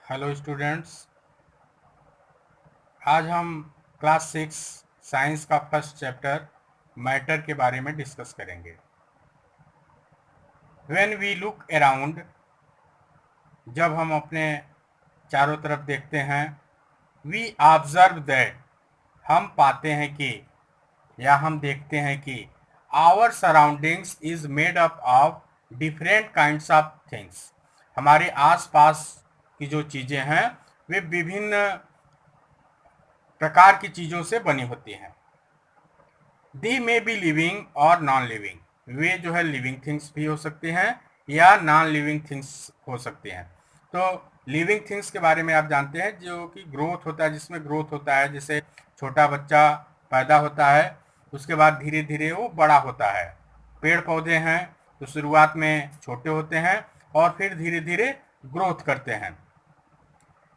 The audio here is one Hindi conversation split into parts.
Hello students. आज हम क्लास 6 साइंस का फर्स्ट चैप्टर मैटर के बारे में डिस्कस करेंगे। व्हेन वी लुक अराउंड, जब हम अपने चारों तरफ देखते हैं, वी ऑब्जर्व दैट, हम पाते हैं कि या हम देखते हैं कि our surroundings is made up of different kinds of things, हमारे आसपास की जो चीज़ें हैं वे विभिन्न प्रकार की चीज़ों से बनी होती हैं। दी मे बी लिविंग और नॉन लिविंग, वे जो है लिविंग थिंग्स भी हो सकते हैं या नॉन लिविंग थिंग्स हो सकते हैं। तो लिविंग थिंग्स के बारे में आप जानते हैं जो कि ग्रोथ होता है, जिसमें ग्रोथ होता है, जैसे छोटा बच्चा पैदा होता है, उसके बाद धीरे धीरे वो बड़ा होता है। पेड़ पौधे हैं तो शुरुआत में छोटे होते हैं और फिर धीरे धीरे ग्रोथ करते हैं।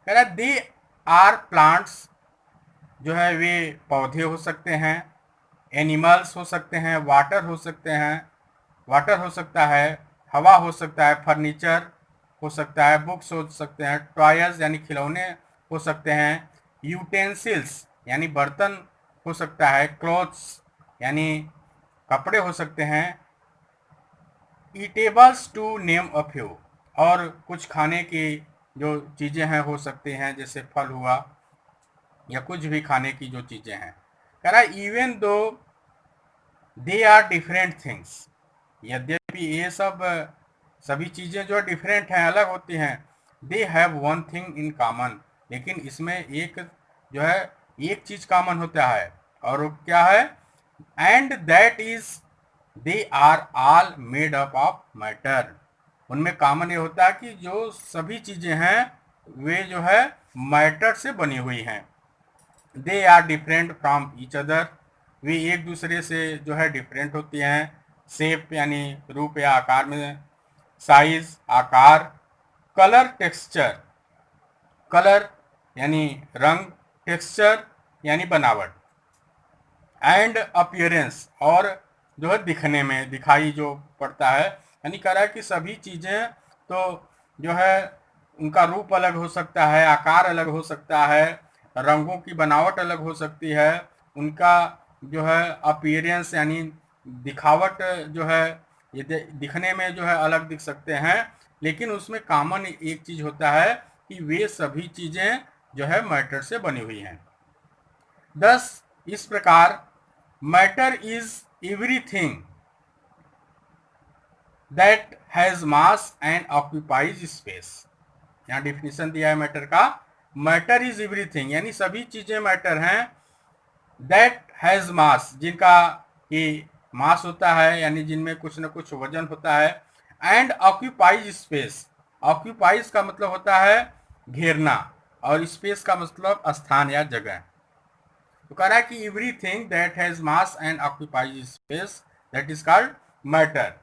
कह रहा दे आर प्लांट्स, जो है वे पौधे हो सकते हैं, एनिमल्स हो सकते हैं, वाटर हो सकते हैं, वाटर हो सकता है, हवा हो सकता है, फर्नीचर हो सकता है, बुक्स हो सकते हैं, टॉयज यानी खिलौने हो सकते हैं, यूटेंसिल्स यानी बर्तन हो सकता है, क्लॉथ्स यानी कपड़े हो सकते हैं, eatables to name a few, और कुछ खाने की जो चीज़ें हैं हो सकती हैं, जैसे फल हुआ या कुछ भी खाने की जो चीज़ें हैं। कह रहा है even though they are different things, यद्यपि ये सब सभी चीज़ें जो डिफरेंट हैं, अलग होती हैं, they have one thing in common, लेकिन इसमें एक जो है एक चीज़ कॉमन होता है, और वो क्या है? And that is they are all made up of matter, उनमें कॉमन ये होता है कि जो सभी चीज़ें हैं वे जो है मैटर से बनी हुई हैं। They are different from each other, वे एक दूसरे से जो है डिफरेंट होती हैं। शेप यानी रूप या आकार में, साइज आकार, कलर टेक्सचर, कलर यानी रंग, टेक्सचर यानी बनावट, एंड अपीयरेंस, और जो है दिखने में, दिखाई जो पड़ता है, यानी कह रहा है कि सभी चीज़ें तो जो है उनका रूप अलग हो सकता है, आकार अलग हो सकता है, रंगों की बनावट अलग हो सकती है, उनका जो है अपीयरेंस यानी दिखावट जो है ये दिखने में जो है अलग दिख सकते हैं, लेकिन उसमें कॉमन एक चीज़ होता है कि वे सभी चीज़ें जो है मैटर से बनी हुई हैं। दस इस प्रकार matter is everything that has mass and occupies space. यहाँ डिफिनेशन दिया है मैटर का, मैटर इज एवरीथिंग यानी सभी चीजें मैटर हैं, दैट हैज मास जिनका कि मास होता है, यानी जिनमें कुछ न कुछ वजन होता है, एंड ऑक्यूपाइज स्पेस, ऑक्यूपाइज का मतलब होता है घेरना, और स्पेस का मतलब स्थान या जगह। तो कह रहा है कि everything that has mass and occupies space that is called matter,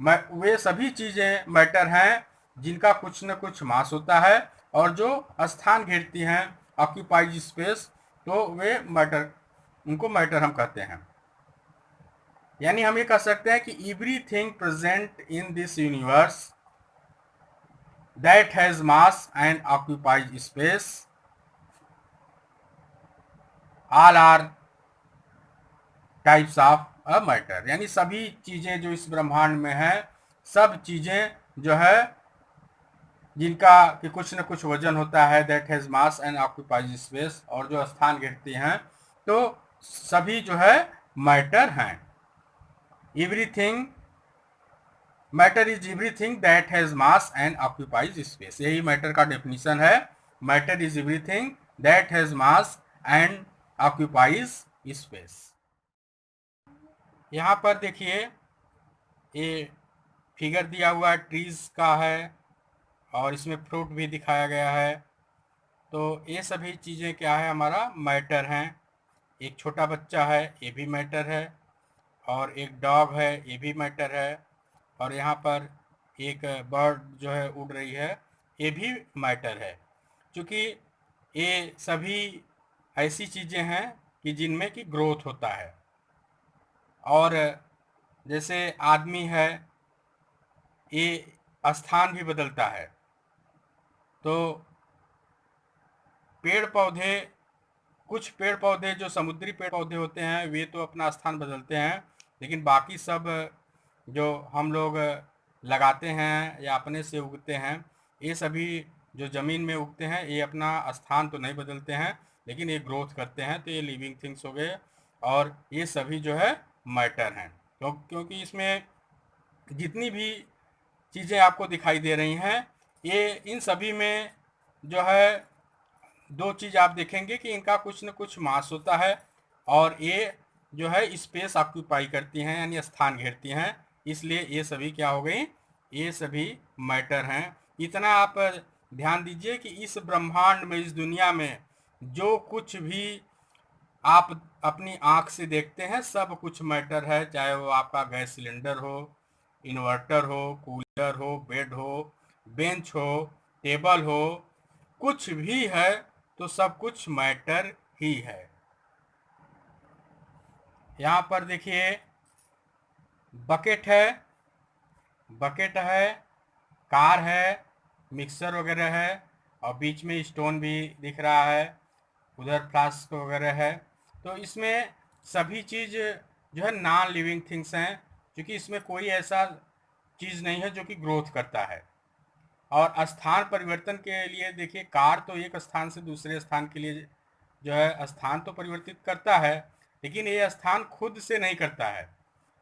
वे सभी चीजें मैटर हैं जिनका कुछ न कुछ मास होता है और जो स्थान घेरती हैं, ऑक्यूपाइज स्पेस, तो वे मैटर, उनको मैटर हम कहते हैं। यानी हम ये कह सकते हैं कि everything present in this universe that has mass and occupies space all are types of a matter, यानी सभी चीज़ें जो इस ब्रह्मांड में हैं, सब चीज़ें जो है जिनका कि कुछ न कुछ वजन होता है, that has mass and occupies space, और जो स्थान घेरती हैं, तो सभी जो है मैटर हैं। Everything, matter is everything that has mass and occupies space, यही मैटर का डेफिनेशन है। Matter is everything that has mass and occupies space. यहाँ पर देखिए ये फिगर दिया हुआ ट्रीज का है, और इसमें फ्रूट भी दिखाया गया है। तो ये सभी चीज़ें क्या है, हमारा मैटर हैं। एक छोटा बच्चा है, ये भी मैटर है, और एक डॉग है, ये भी मैटर है, और यहाँ पर एक बर्ड जो है उड़ रही है, ये भी मैटर है। क्योंकि ये सभी ऐसी चीज़ें हैं कि जिनमें कि ग्रोथ होता है, और जैसे आदमी है, ये स्थान भी बदलता है, तो पेड़ पौधे, कुछ पेड़ पौधे जो समुद्री पेड़ पौधे होते हैं वे तो अपना स्थान बदलते हैं, लेकिन बाकी सब जो हम लोग लगाते हैं या अपने से उगते हैं, ये सभी जो ज़मीन में उगते हैं ये अपना स्थान तो नहीं बदलते हैं, लेकिन ये ग्रोथ करते हैं, तो ये लिविंग थिंग्स हो गए। और ये सभी जो है मैटर हैं, क्योंकि इसमें जितनी भी चीज़ें आपको दिखाई दे रही हैं, ये इन सभी में जो है दो चीज़ आप देखेंगे कि इनका कुछ न कुछ मास होता है, और ये जो है स्पेस ऑक्यूपाई करती हैं, यानी स्थान घेरती हैं, इसलिए ये सभी क्या हो गई, ये सभी मैटर हैं। इतना आप ध्यान दीजिए कि इस ब्रह्मांड में, इस दुनिया में जो कुछ भी आप अपनी आँख से देखते हैं सब कुछ मैटर है, चाहे वो आपका गैस सिलेंडर हो, इन्वर्टर हो, कूलर हो, बेड हो, बेंच हो, टेबल हो, कुछ भी है तो सब कुछ मैटर ही है। यहाँ पर देखिए बकेट है, कार है, मिक्सर वगैरह है, और बीच में स्टोन भी दिख रहा है, उधर फ्लास्क वगैरह है। तो इसमें सभी चीज़ जो है नॉन लिविंग थिंग्स हैं, क्योंकि इसमें कोई ऐसा चीज़ नहीं है जो कि ग्रोथ करता है। और स्थान परिवर्तन के लिए देखिए, कार तो एक स्थान से दूसरे स्थान के लिए जो है स्थान तो परिवर्तित करता है, लेकिन ये स्थान खुद से नहीं करता है।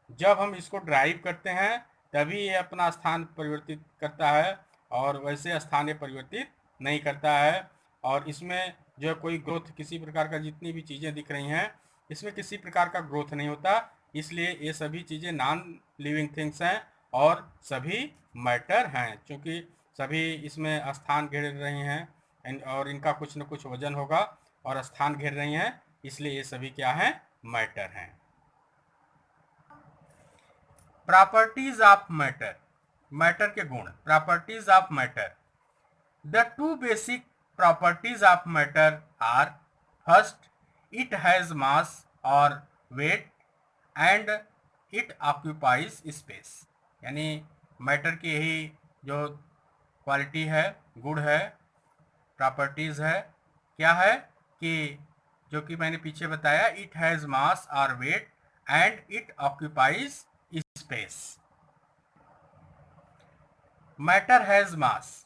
जब हम इसको ड्राइव करते हैं तभी ये अपना स्थान परिवर्तित करता है, और वैसे स्थान ये परिवर्तित नहीं करता है। और इसमें जो है कोई ग्रोथ, किसी प्रकार का, जितनी भी चीज़ें दिख रही हैं इसमें किसी प्रकार का ग्रोथ नहीं होता, इसलिए ये सभी चीज़ें नॉन लिविंग थिंग्स हैं और सभी मैटर हैं, क्योंकि सभी इसमें स्थान घेर रही हैं और इनका कुछ न कुछ वजन होगा और स्थान घेर रही हैं, इसलिए ये सभी क्या हैं, मैटर हैं। प्रॉपर्टीज ऑफ मैटर, मैटर के गुण, properties of matter. The two basic properties of matter are, first, it has mass और weight and it occupies space. यानी मैटर की यही जो क्वालिटी है, गुण है, प्रॉपर्टीज है, क्या है कि जो कि मैंने पीछे बताया, इट हैज मास और weight and it occupies space. Matter has mass,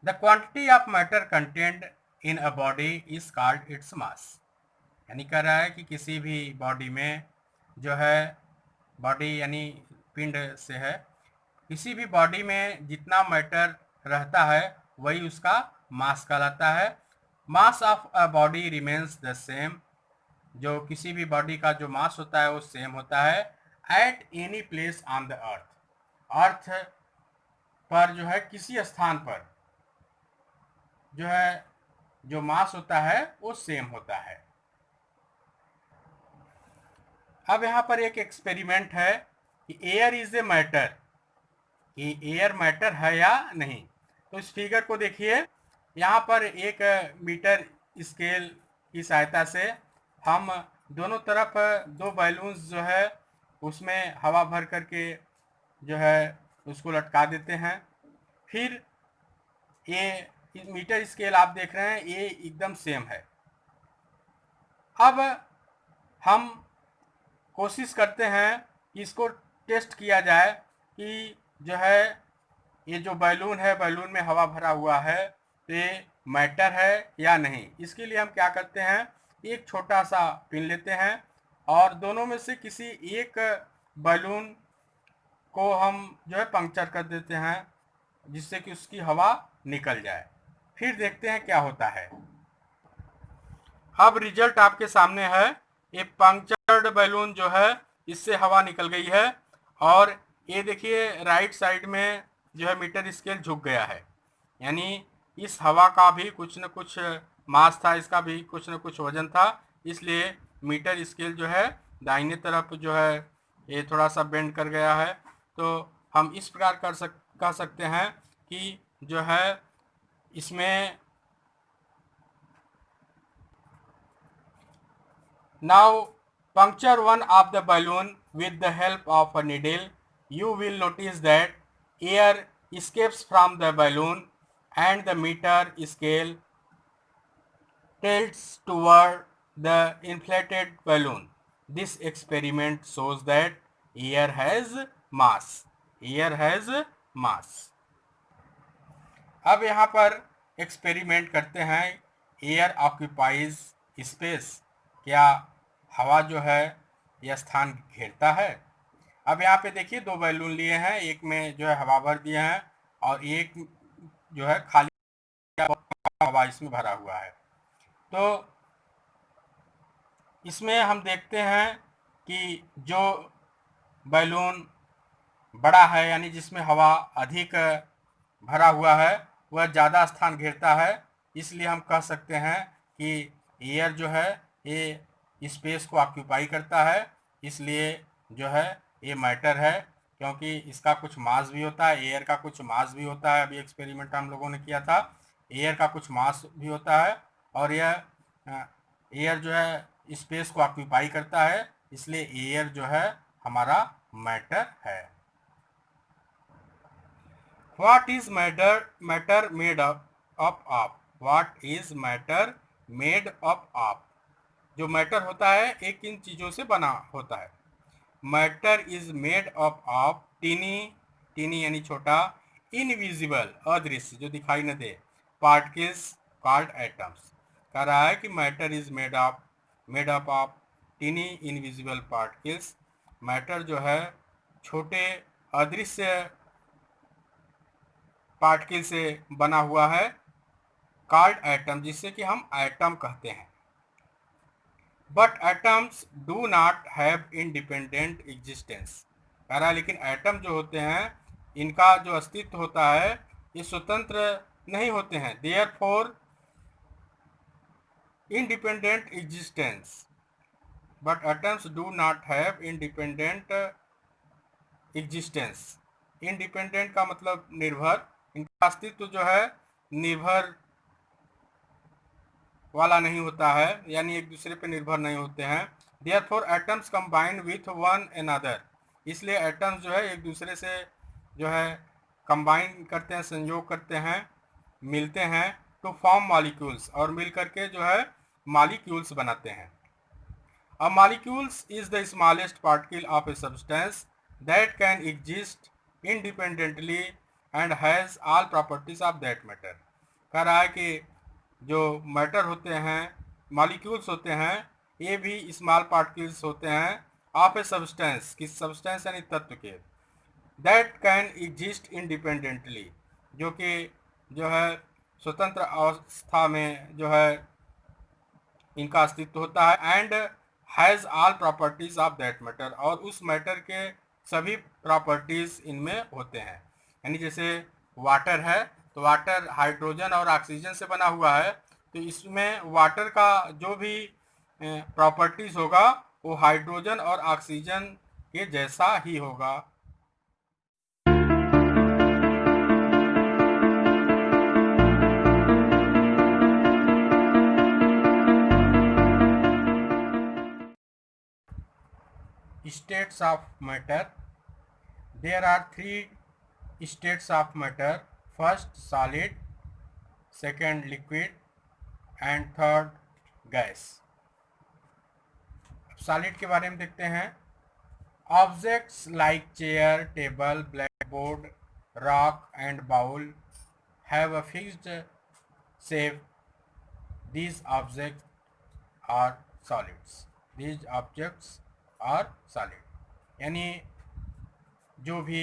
the quantity of matter content in a body is called its mass. यानी कह रहा है कि किसी भी बॉडी में जो है, बॉडी यानी पिंड से है, किसी भी बॉडी में जितना मैटर रहता है वही उसका मास कहलाता है। Mass of a body remains the same, जो किसी भी बॉडी का जो मास होता है वो सेम होता है at any place on the earth, earth पर जो है किसी स्थान पर जो है जो मास होता है वो सेम होता है। अब यहाँ पर एक एक्सपेरिमेंट है कि एयर इज ए मैटर, कि एयर मैटर है या नहीं। तो इस फिगर को देखिए, यहाँ पर एक मीटर स्केल की सहायता से हम दोनों तरफ दो बैलून्स जो है उसमें हवा भर करके जो है उसको लटका देते हैं। फिर ये मीटर स्केल आप देख रहे हैं ये एकदम सेम है। अब हम कोशिश करते हैं कि इसको टेस्ट किया जाए कि जो है ये जो बैलून है, बैलून में हवा भरा हुआ है, तो ये मैटर है या नहीं। इसके लिए हम क्या करते हैं, एक छोटा सा पिन लेते हैं और दोनों में से किसी एक बैलून को हम जो है पंक्चर कर देते हैं, जिससे कि उसकी हवा निकल जाए। फिर देखते हैं क्या होता है। अब रिजल्ट आपके सामने है, ये पंक्चर्ड बैलून जो है इससे हवा निकल गई है, और ये देखिए राइट साइड में जो है मीटर स्केल झुक गया है, यानी इस हवा का भी कुछ न कुछ मास था, इसका भी कुछ न कुछ वजन था, इसलिए मीटर स्केल जो है दाहिने तरफ जो है ये थोड़ा सा बेंड कर गया है। तो हम इस प्रकार कह सकते हैं कि जो है इसमें now puncture one of the balloon with the help of a needle. You will notice that air escapes from the balloon and the meter scale tilts toward the inflated balloon. This experiment shows that air has mass. Air has mass. अब यहाँ पर एक्सपेरिमेंट करते हैं, एयर ऑक्यूपाइज स्पेस, क्या हवा जो है यह स्थान घेरता है। अब यहाँ पे देखिए दो बैलून लिए हैं, एक में जो है हवा भर दिए हैं और एक जो है खाली हवा इसमें भरा हुआ है। तो इसमें हम देखते हैं कि जो बैलून बड़ा है यानी जिसमें हवा अधिक भरा हुआ है वह ज़्यादा स्थान घेरता है, इसलिए हम कह सकते हैं कि एयर जो है ये स्पेस को ऑक्यूपाई करता है, इसलिए जो है ये मैटर है, क्योंकि इसका कुछ मास भी होता है, एयर का कुछ मास भी होता है। अभी एक्सपेरिमेंट हम लोगों ने किया था, एयर का कुछ मास भी होता है और यह एयर जो है स्पेस को ऑक्यूपाई करता है, इसलिए एयर जो है हमारा मैटर है। What is matter made up of? What is matter made up of? जो मैटर होता है एक इन चीज़ों से बना होता है। Matter is made up of tiny, tiny यानी छोटा, इनविजिबल अदृश्य जो दिखाई न दे, पार्टिकल्स कॉल्ड एटम्स। कह रहा है कि matter is made up of tiny invisible particles. Matter जो है छोटे अदृश्य पार्टिकल से बना हुआ है, कॉल्ड एटम, जिससे कि हम एटम कहते हैं। But atoms do not have independent existence. कह रहा है लेकिन एटम जो होते हैं इनका जो अस्तित्व होता है ये स्वतंत्र नहीं होते हैं। Therefore independent existence, but atoms do not have independent existence. Independent का मतलब निर्भर, इनका अस्तित्व जो है निर्भर वाला नहीं होता है, यानी एक दूसरे पर निर्भर नहीं होते हैं। Therefore atoms combine with one another, इसलिए एटम्स जो है एक दूसरे से जो है कंबाइन करते हैं, संयोग करते हैं, मिलते हैं, टू फॉर्म मॉलिक्यूल्स, और मिल करके जो है मॉलिक्यूल्स बनाते हैं। A molecules is the smallest particle of a substance that can exist independently and has all properties of that matter. कह रहा है कि जो मैटर होते हैं, मॉलिक्यूल्स होते हैं, ये भी स्मॉल पार्टिकल्स होते हैं ऑफ ए सब्सटेंस, किस सब्सटेंस यानी तत्व के, दैट कैन एग्जिस्ट इंडिपेंडेंटली, जो कि जो है स्वतंत्र अवस्था में जो है इनका अस्तित्व होता है, and has all properties of that matter, और उस मैटर के सभी प्रॉपर्टीज इनमें होते हैं। यानी जैसे वाटर है तो वाटर हाइड्रोजन और ऑक्सीजन से बना हुआ है, तो इसमें वाटर का जो भी प्रॉपर्टीज होगा वो हाइड्रोजन और ऑक्सीजन के जैसा ही होगा। States of matter. There are three states of matter. First solid, second liquid and third gas. Solid के बारे में देखते हैं। Objects like chair, table, blackboard, rock and bowl have a fixed shape. These objects are solids. These objects are solid, यानी जो भी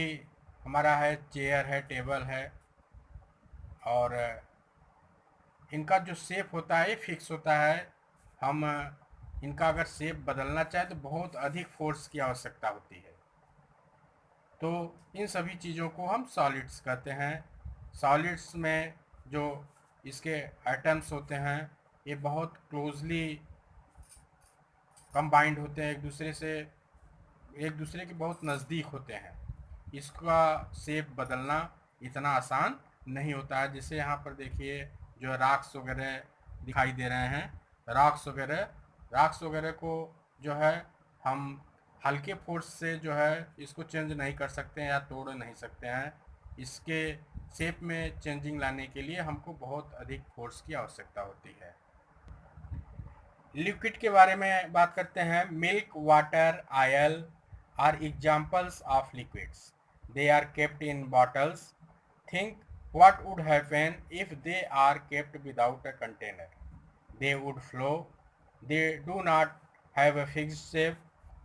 हमारा है, चेयर है, टेबल है, और इनका जो शेप होता है फिक्स होता है। हम इनका अगर शेप बदलना चाहें तो बहुत अधिक फोर्स की आवश्यकता होती है। तो इन सभी चीज़ों को हम सॉलिड्स कहते हैं। सॉलिड्स में जो इसके एटम्स होते हैं ये बहुत क्लोजली कंबाइंड होते हैं, एक दूसरे के बहुत नज़दीक होते हैं। इसका शेप बदलना इतना आसान नहीं होता है। जैसे यहाँ पर देखिए जो रॉक्स वगैरह दिखाई दे रहे हैं, रॉक्स वगैरह को जो है हम हल्के फोर्स से जो है इसको चेंज नहीं कर सकते हैं या तोड़ नहीं सकते हैं। इसके शेप में चेंजिंग लाने के लिए हमको बहुत अधिक फोर्स की आवश्यकता होती है। लिक्विड के बारे में बात करते हैं। Milk, water, oil are examples of liquids. They are kept in bottles. Think what would happen if they are kept without a container? They would flow. They do not have a fixed shape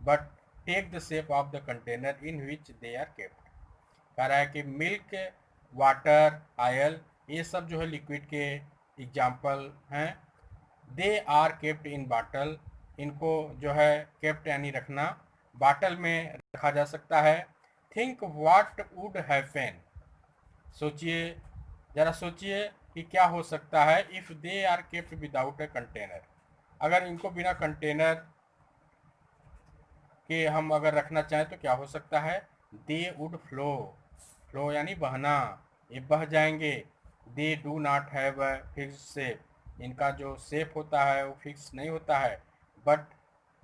but take the shape of the container in which they are kept. कह रहा है कि मिल्क, वाटर, ऑयल ये सब जो है लिक्विड के एग्जाम्पल हैं। They are kept in bottle, इनको जो है केप्ट यानी रखना, बॉटल में रखा जा सकता है। थिंक व्हाट वुड हैपन, सोचिए, ज़रा सोचिए कि क्या हो सकता है। If they are kept without a container, अगर इनको बिना कंटेनर के हम अगर रखना चाहें तो क्या हो सकता है। दे वुड फ्लो, फ्लो यानी बहना, ये बह जाएंगे। They do not have a fix shape, इनका जो शेप होता है वो फिक्स नहीं होता है। But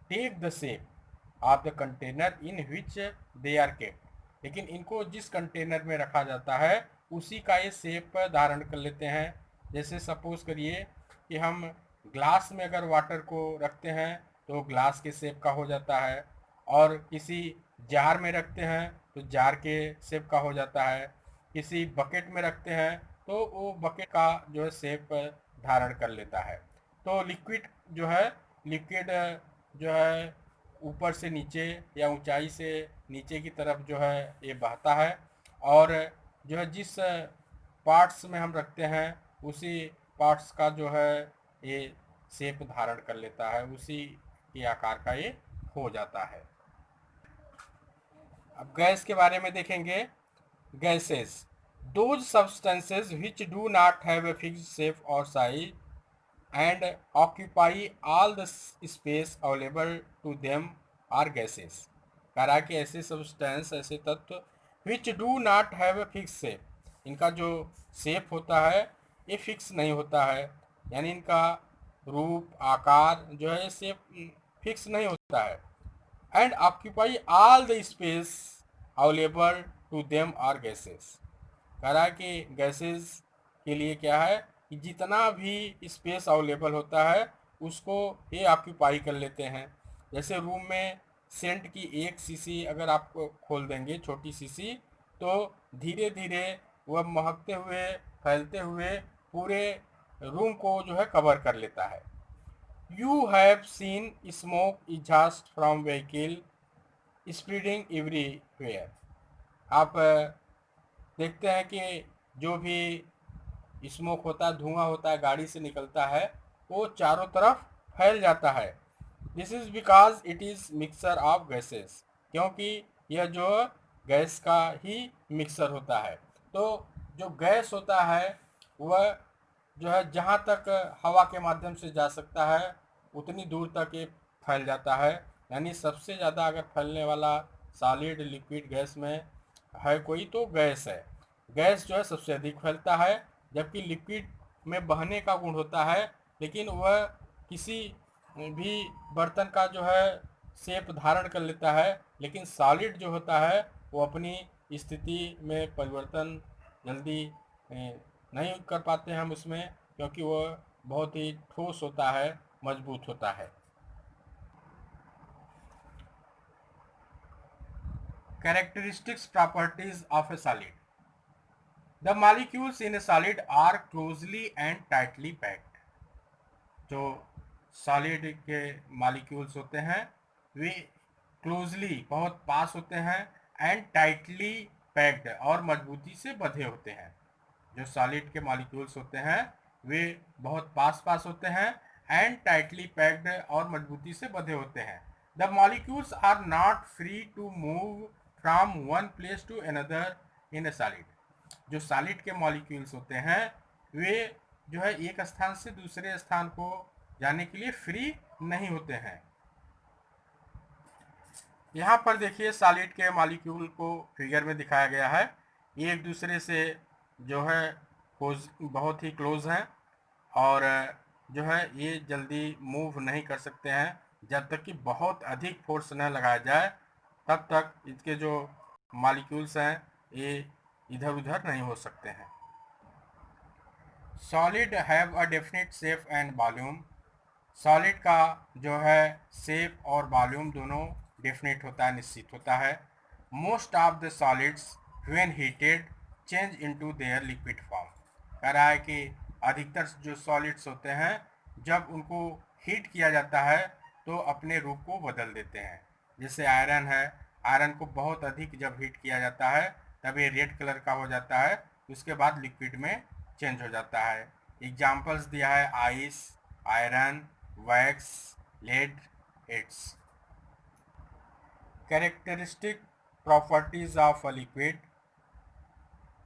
take the shape of the container in which they are kept, लेकिन इनको जिस कंटेनर में रखा जाता है उसी का ये शेप धारण कर लेते हैं। जैसे सपोज करिए कि हम ग्लास में अगर वाटर को रखते हैं तो ग्लास के शेप का हो जाता है, और किसी जार में रखते हैं तो जार के शेप का हो जाता है, किसी बकेट में रखते हैं तो वो बकेट का जो है शेप धारण कर लेता है। तो लिक्विड जो है, लिक्विड जो है ऊपर से नीचे या ऊंचाई से नीचे की तरफ जो है ये बहता है, और जो है जिस पार्ट्स में हम रखते हैं उसी पार्ट्स का जो है ये शेप धारण कर लेता है, उसी के आकार का ये हो जाता है। अब गैस के बारे में देखेंगे। Gases, those substances which do not have a fixed shape और size and occupy all the space available to them are gases। कह रहा है कि ऐसे सब्सटेंस, ऐसे तत्व which do not have a fixed shape, इनका जो शेप होता है ये फिक्स नहीं होता है, यानी इनका रूप आकार जो है शेप फिक्स नहीं होता है। And occupy all the space available to them are gases. कह रहा है कि गैसेस के लिए क्या है कि जितना भी स्पेस अवेलेबल होता है उसको ये ऑक्यूपाई कर लेते हैं। जैसे रूम में सेंट की एक शीशी अगर आप खोल देंगे, छोटी शीशी, तो धीरे धीरे वह महकते हुए, फैलते हुए पूरे रूम को जो है कवर कर लेता है। You have seen smoke exhaust from vehicle spreading everywhere. आप देखते हैं कि जो भी स्मोक होता है, धुआं होता है, गाड़ी से निकलता है, वो चारों तरफ फैल जाता है। This is because it is mixer of gases, क्योंकि यह जो गैस का ही मिक्सर होता है। तो जो गैस होता है वह जो है जहाँ तक हवा के माध्यम से जा सकता है उतनी दूर तक ये फैल जाता है। यानी सबसे ज़्यादा अगर फैलने वाला सॉलिड, लिक्विड, गैस में है कोई तो गैस है। गैस जो है सबसे अधिक फैलता है, जबकि लिक्विड में बहने का गुण होता है, लेकिन वह किसी भी बर्तन का जो है शेप धारण कर लेता है, लेकिन सॉलिड जो होता है वो अपनी स्थिति में परिवर्तन जल्दी नहीं कर पाते हैं हम उसमें, क्योंकि वह बहुत ही ठोस होता है, मजबूत होता है। Characteristics properties of a solid. The molecules in a solid are closely and tightly packed. जो सॉलिड के मॉलिक्यूल्स होते हैं वे क्लोजली, बहुत पास होते हैं, एंड टाइटली पैक्ड और मजबूती से बंधे होते हैं। जो सॉलिड के मॉलिक्यूल्स होते हैं वे बहुत पास पास होते हैं, एंड टाइटली पैक्ड और मजबूती से बंधे होते हैं। The molecules are not free to move from one place to another in a solid. जो सॉलिड के मॉलिक्यूल्स होते हैं वे जो है एक स्थान से दूसरे स्थान को जाने के लिए फ्री नहीं होते हैं। यहाँ पर देखिए सॉलिड के मॉलिक्यूल को फिगर में दिखाया गया है। ये एक दूसरे से जो है बहुत ही क्लोज हैं, और जो है ये जल्दी मूव नहीं कर सकते हैं। जब तक कि बहुत अधिक फोर्स न लगाया जाए तब तक इसके जो मॉलिक्यूल्स हैं ये इधर उधर नहीं हो सकते हैं। Solid have a definite shape and volume. Solid का जो है शेप और वॉल्यूम दोनों डेफिनेट होता है, निश्चित होता है। Most of the solids when heated change into their liquid form. कह रहा है कि अधिकतर जो सॉलिड्स होते हैं जब उनको हीट किया जाता है तो अपने रूप को बदल देते हैं। जैसे आयरन है, आयरन को बहुत अधिक जब हीट किया जाता है तब ये रेड कलर का हो जाता है, उसके बाद लिक्विड में चेंज हो जाता है। एग्जाम्पल्स दिया है ice, iron, wax, lead, aids. Characteristic properties of a liquid,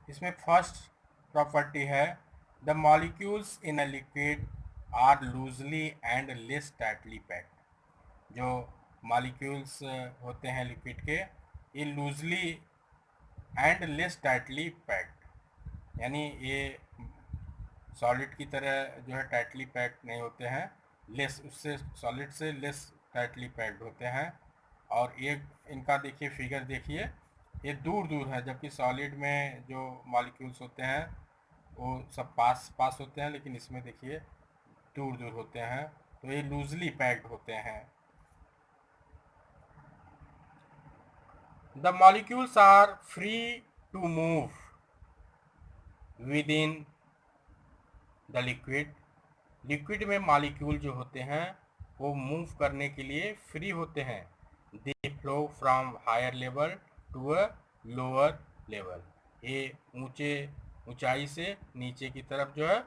इसमें फर्स्ट प्रॉपर्टी है the molecules in a liquid are loosely and less tightly packed. जो मॉलिक्यूल्स होते हैं लिक्विड के, ये loosely and less tightly packed, यानी ये सॉलिड की तरह जो है टाइटली पैक्ड नहीं होते हैं, लेस, उससे सॉलिड से लेस टाइटली पैक्ड होते हैं। और ये इनका देखिए फिगर देखिए, ये दूर दूर है, जबकि सॉलिड में जो मॉलिक्यूल्स होते हैं वो सब पास पास होते हैं, लेकिन इसमें देखिए दूर दूर होते हैं, तो ये लूजली पैक्ड होते हैं। The molecules are free to move within the liquid. Liquid में मॉलिक्यूल जो होते हैं वो मूव करने के लिए फ्री होते हैं। They flow from higher level to a lower level. ये ऊंचाई से नीचे की तरफ जो है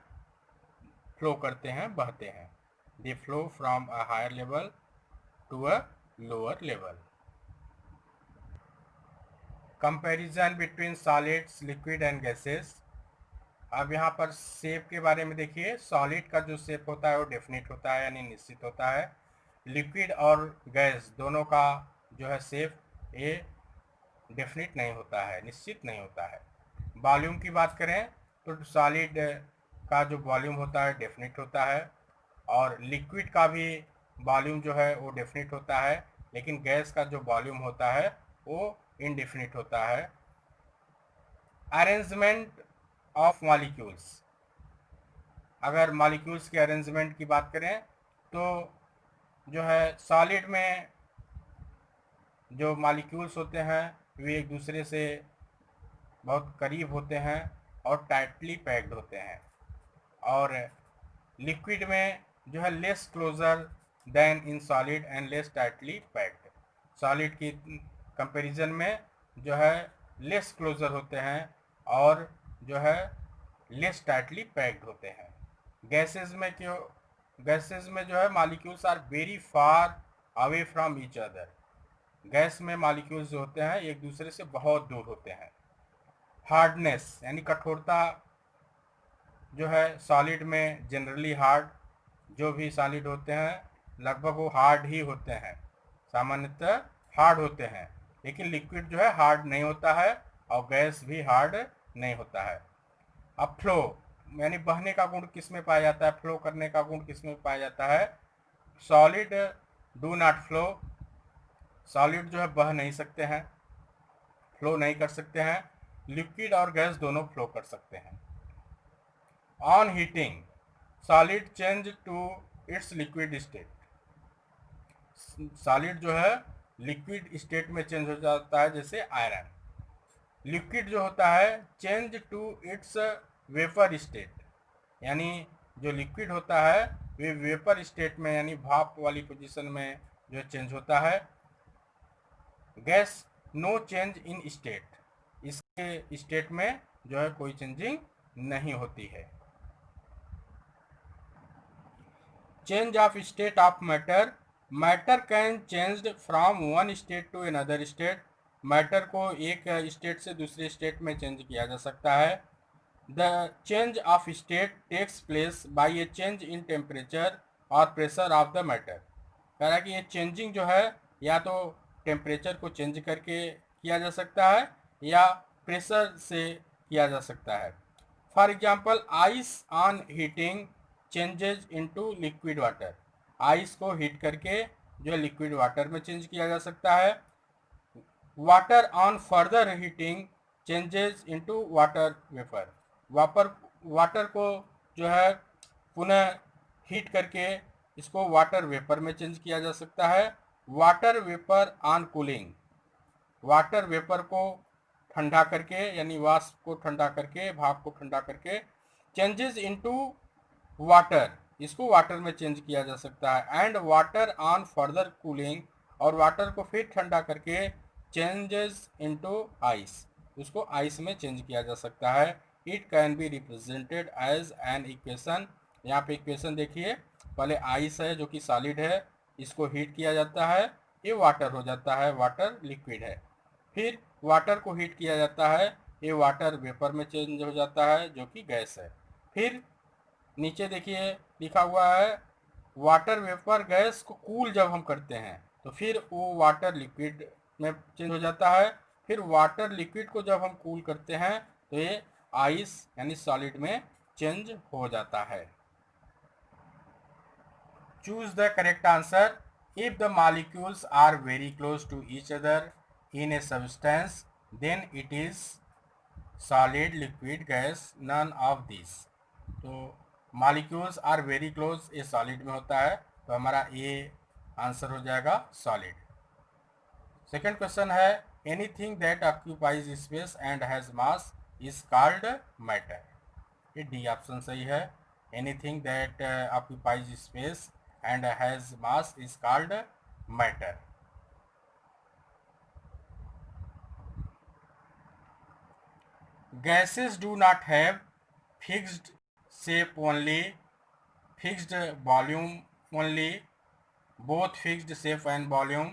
फ्लो करते हैं, बहते हैं। They flow from a higher level to a lower level. Comparison between solids, liquid and gases. अब यहाँ पर शेप के बारे में देखिए, सॉलिड का जो शेप होता है वो डेफिनेट होता है, यानी निश्चित होता है। लिक्विड और गैस दोनों का जो है शेप ये डेफिनेट नहीं होता है, निश्चित नहीं होता है। वॉल्यूम की बात करें तो सॉलिड का जो वॉल्यूम होता है डेफिनेट होता है, और लिक्विड का भी वॉल्यूम जो है वो डेफिनेट होता है, लेकिन गैस का जो वॉल्यूम होता है वो इनडेफिनिट होता है। अरेंजमेंट ऑफ मॉलिक्यूल्स, अगर मॉलिक्यूल्स के अरेंजमेंट की बात करें तो जो है सॉलिड में जो मॉलिक्यूल्स होते हैं वे एक दूसरे से बहुत करीब होते हैं और टाइटली पैक्ड होते हैं, और लिक्विड में जो है less closure then in solid and less tightly packed. Solid की कंपैरिजन में जो है लेस क्लोजर होते हैं और जो है लेस टाइटली पैक्ड होते हैं। गैसेस में जो है molecules are very far away from each other. Gas में मॉलिक्यूल्स जो होते हैं एक दूसरे से बहुत दूर होते हैं। हार्डनेस यानी कठोरता जो है सॉलिड में जनरली हार्ड, जो भी सॉलिड होते हैं लगभग वो हार्ड ही होते हैं, सामान्यतः हार्ड होते हैं। लेकिन लिक्विड जो है हार्ड नहीं होता है और गैस भी हार्ड नहीं होता है। अब फ्लो यानी बहने का गुण किस में पाया जाता है, फ्लो करने का गुण किस में पाया जाता है? Solid do not flow, solid जो है बह नहीं सकते हैं, फ्लो नहीं कर सकते हैं। लिक्विड और गैस दोनों फ्लो कर सकते हैं। On heating solid change to its liquid state. Solid जो है लिक्विड स्टेट में चेंज हो जाता है, जैसे आयरन। लिक्विड जो होता है change to its vapour state, यानी जो लिक्विड होता है वे वेपर स्टेट में यानी भाप वाली पोजीशन में जो चेंज होता है। Gas no change in state, इसके स्टेट में जो है कोई चेंजिंग नहीं होती है। Change of state of matter, matter can changed from one state to another state. Matter को एक स्टेट से दूसरे स्टेट में चेंज किया जा सकता है। The change of state takes place by a change in temperature और प्रेशर ऑफ द मैटर। कह रहा है कि ये चेंजिंग जो है या तो टेम्परेचर को चेंज करके किया जा सकता है या प्रेशर से किया जा सकता है। For example ice on heating changes into liquid water. Ice को हीट करके जो लिक्विड वाटर में चेंज किया जा सकता है। Water on further heating changes into water vapour. Water को जो है पुनः हीट करके इसको वाटर वेपर में चेंज किया जा सकता है। Water vapour on cooling, water vapour को ठंडा करके यानी वाष्प को ठंडा करके, भाप को ठंडा करके चेंजेस इनटू वाटर, इसको वाटर में चेंज किया जा सकता है। And water on further cooling, और वाटर को फिर ठंडा करके चेंजेस इनटू आइस, उसको आइस में चेंज किया जा सकता है। It can be represented as an equation, यहाँ पे इक्वेशन देखिए, पहले आइस है जो कि सॉलिड है, इसको हीट किया जाता है, ये वाटर हो जाता है, वाटर लिक्विड है। फिर वाटर को हीट किया जाता है, ये वाटर वेपर में चेंज हो जाता है जो कि गैस है। फिर नीचे देखिए लिखा हुआ है वाटर वेपर गैस को कूल जब हम करते हैं तो फिर वो वाटर लिक्विड में चेंज हो जाता है। फिर वाटर लिक्विड को जब हम कूल करते हैं तो ये आइस यानी सॉलिड में चेंज हो जाता है। Choose the correct answer. If the molecules are very close to each other in a substance then it is solid, liquid, gas, none of this. तो मॉलिक्यूल्स आर वेरी क्लोज ये सॉलिड में होता है, तो हमारा ये आंसर हो जाएगा सॉलिड। सेकेंड क्वेश्चन है anything that occupies space and has mass is called matter. ये डी ऑप्शन सही है, anything that occupies space and has mass is called matter. Gases do not have fixed shape only, fixed volume only, both fixed shape and volume,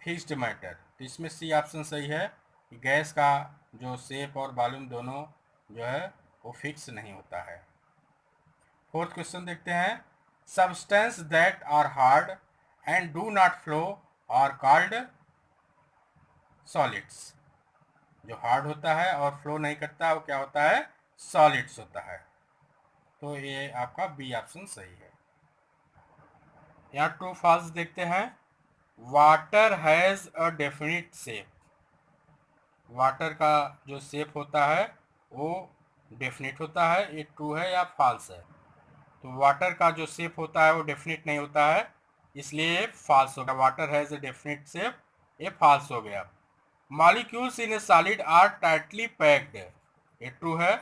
fixed matter। तो इसमें सी ऑप्शन सही है कि गैस का जो शेप और वॉल्यूम दोनों जो है वो फिक्स नहीं होता है। फोर्थ क्वेश्चन देखते हैं, substance that are hard and do not flow are called solids. जो हार्ड होता है और फ्लो नहीं करता वो क्या होता है, सॉलिड्स होता है। तो ये आपका बी ऑप्शन सही है। यहाँ ट्रू फॉल्स देखते हैं, water has a definite shape, water का जो शेप होता है वो डेफिनिट होता है, ये ट्रू है या फॉल्स है। तो वाटर का जो शेप होता है वो डेफिनिट नहीं होता है, इसलिए फॉल्स होगा। Water has a definite shape, ये फॉल्स हो गया। Molecules in a solid are tightly packed, ये ट्रू है,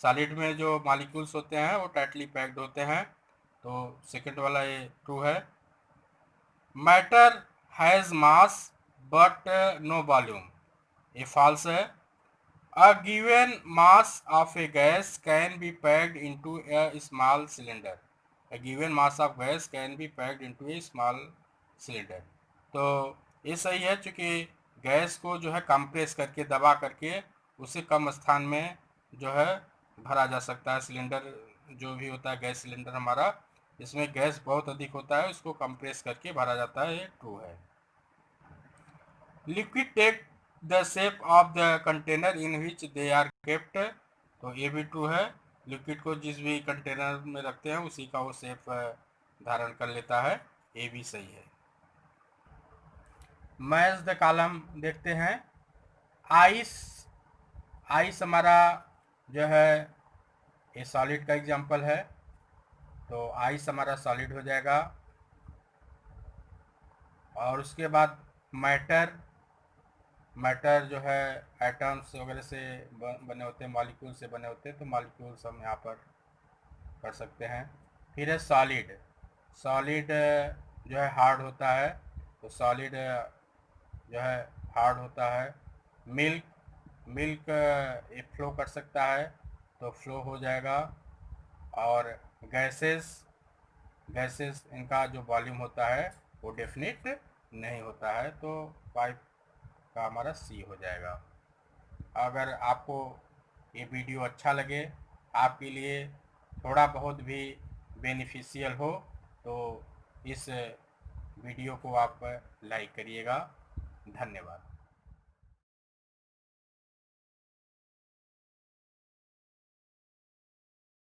सॉलिड में जो मॉलिक्यूल्स होते हैं वो टाइटली पैक्ड होते हैं, तो सेकंड वाला ये ट्रू है। Matter has mass but no volume, ये फॉल्स है। A given mass of a gas can be packed into a small cylinder, a given mass of gas can be packed into a small cylinder। तो ये सही है, चूँकि गैस को जो है कंप्रेस करके दबा करके उसे कम स्थान में जो है भरा जा सकता है। सिलेंडर जो भी होता है गैस सिलेंडर हमारा, इसमें गैस बहुत अधिक होता है, उसको कंप्रेस करके भरा जाता है, ये ट्रू है। Liquid take the shape of the container in which they are kept, तो ये भी ट्रू है, लिक्विड को जिस भी कंटेनर में रखते हैं उसी का वो शेप धारण कर लेता है, ये भी सही है। मैच द कॉलम देखते हैं, आइस, आइस हमारा जो है ये सॉलिड का एग्जांपल है, तो आइस हमारा सॉलिड हो जाएगा। और उसके बाद मैटर, मैटर जो है एटम्स वगैरह से बने होते हैं, मॉलिक्यूल से बने होते हैं, तो मॉलिक्यूल्स हम यहाँ पर कर सकते हैं। फिर है सॉलिड, सॉलिड जो है हार्ड होता है, तो सॉलिड जो है हार्ड होता है। मिल्क, मिल्क ये फ्लो कर सकता है, तो फ्लो हो जाएगा। और गैसेस, गैसेस इनका जो वॉल्यूम होता है वो डेफिनिट नहीं होता है, तो 5 का हमारा सी हो जाएगा। अगर आपको ये वीडियो अच्छा लगे, आपके लिए थोड़ा बहुत भी बेनिफिशियल हो, तो इस वीडियो को आप लाइक करिएगा। धन्यवाद।